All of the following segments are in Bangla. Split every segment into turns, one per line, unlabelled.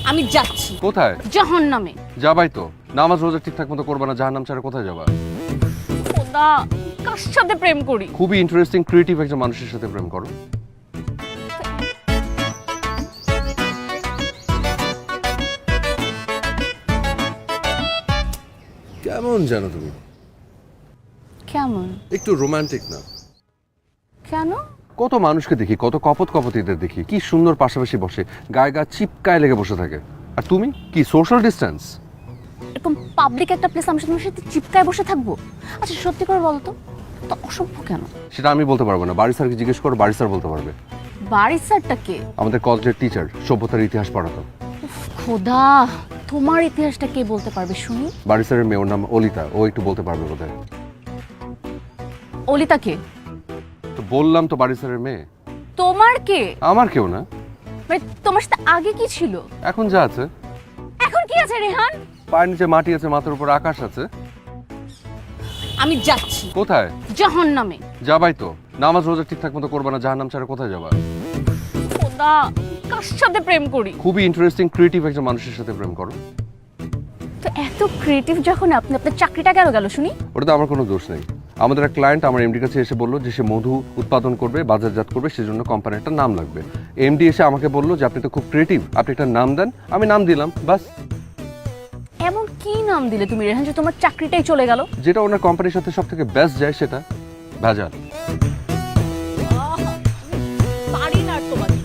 আমি যাচ্ছি।
কোথায়?
জাহান্নামে।
যাবাই তো, নামাজ রোজা ঠিকঠাক মতো করবা না, জাহান্নাম ছাড়া কোথায় যাবা?
খোদা, কার সাথে প্রেম করি?
খুবই ইন্টারেস্টিং ক্রিয়েটিভ একজন মানুষের সাথে প্রেম করো। কেমন জানো তুমি?
কেমন?
একটু রোমান্টিক না?
কেন?
কত মানুষকে দেখি, কত কপতিদের দেখি, কি সুন্দর পাশাপাশি বসে, গায়ে গা চিপকায় লেগে বসে থাকে। আর তুমি কি সোশ্যাল ডিস্টেন্স?
এরকম পাবলিক একটা প্লেস আমি তোমার সাথে চিপকায় বসে থাকবো? আচ্ছা সত্যি করে বলো তো, তো অসভ্য কেন?
সেটা আমি বলতে পারবো না, বাড়ি স্যারকে জিজ্ঞেস করো, বাড়ি স্যার বলতে পারবে।
বাড়ির স্যারটা কে?
আমাদের কলেজের টিচার, সভ্যতার ইতিহাস পড়াতো।
খোদা, তোমার ইতিহাসটা কে বলতে পারবে শুনি?
বাড়ি স্যারের মেয়ের নাম অলিতা, ও একটু বলতে পারবে বোধহয়।
অলিতা কে?
তো বললাম তো বাড়ি স্যারের মেয়ে।
তোমার কে?
আমার কেউ না।
মানে তোমার সাথে আগে কি ছিল?
এখন যা আছে।
এখন কি আছে রেহান?
পায়ের নিচে মাটি আছে, মাথার উপর আকাশ আছে।
আমি যাচ্ছি।
কোথায়?
জাহান্নামে।
যাবাই তো, নামাজ রোজা ঠিকঠাক মতো করবা না, জাহান্নাম ছাড়া কোথায় যাবা?
খোদা, কার সাথে প্রেম করি?
খুবই ইন্টারেস্টিং ক্রিয়েটিভ একজন মানুষের সাথে প্রেম করো।
তো এত ক্রিয়েটিভ যখন আপনি, আপনার চাকরিটা গেল শুনি?
ওটাতে আমার কোনো দোষ নেই। আমাদের এক ক্লায়েন্ট আমার এমডির কাছে এসে বললো যে সে মধু উৎপাদন করবে, বাজারজাত করবে, সেজন্য কোম্পানির একটা নাম লাগবে। এমডি এসে আমাকে বললো যে আপনি তো খুব ক্রিয়েটিভ, আপনি একটা নাম দেন। আমি নাম দিলাম, বাস।
এমন কি নাম দিলে তুমি রেহান যে তোমার চাকরিটাই চলে গেল?
যেটা ওনার কোম্পানির সাথে সব থেকে বেস্ট যায় সেটা ভেজাল।
পারি না তোমাকে।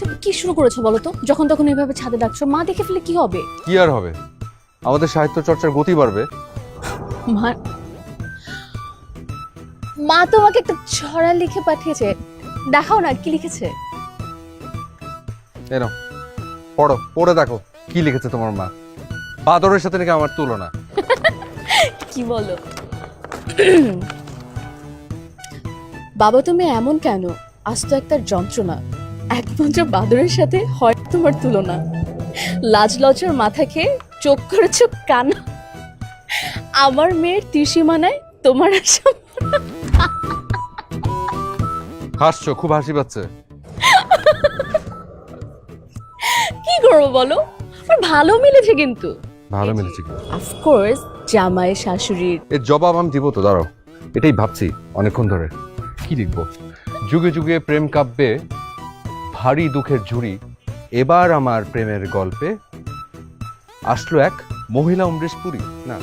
তুমি কি শুরু করেছো বলো তো? যখন তখন এভাবে ছাদে ডাকছো, মা দেখে ফেলে কি হবে?
কি আর হবে, আমাদের সাহিত্য চর্চার গতি বাড়বে।
মা, মা তোমাকে একটা ছড়া লিখে পাঠিয়েছে, দেখাও না কি লিখেছে।
এনো পড়ো, পড়ে দেখো কি লিখেছে তোমার মা। বাদরের সাথে নাকি আমার তুলনা।
কি বলো? বাবা তুমি এমন কেন? আজ তো একটা যন্ত্রণা, একমাত্র বাদরের সাথে হয় তোমার তুলনা। লাজ লজ্জার মাথা খেয়ে চোখ করেছ কানা, আমার মেয়ের ত্রিসীমানায় তোমার আশা।
হাসছো, খুব হাসি পাচ্ছে।
কি করবো বলো, আমার ভালো মিলেছে কিন্তু।
ভালো মিলেছে কি?
অফকোর্স জামাই শাশুড়ির।
এর জবাব আমি দিব তো, দাঁড়াও। এটাই ভাবছি অনেকক্ষণ ধরে, কি লিখবো। যুগে যুগে প্রেম কাব্যে ভারী দুঃখের ঝুড়ি, এবার আমার প্রেমের গল্পে আসলো এক মহিলা অমরেশ পুরী। না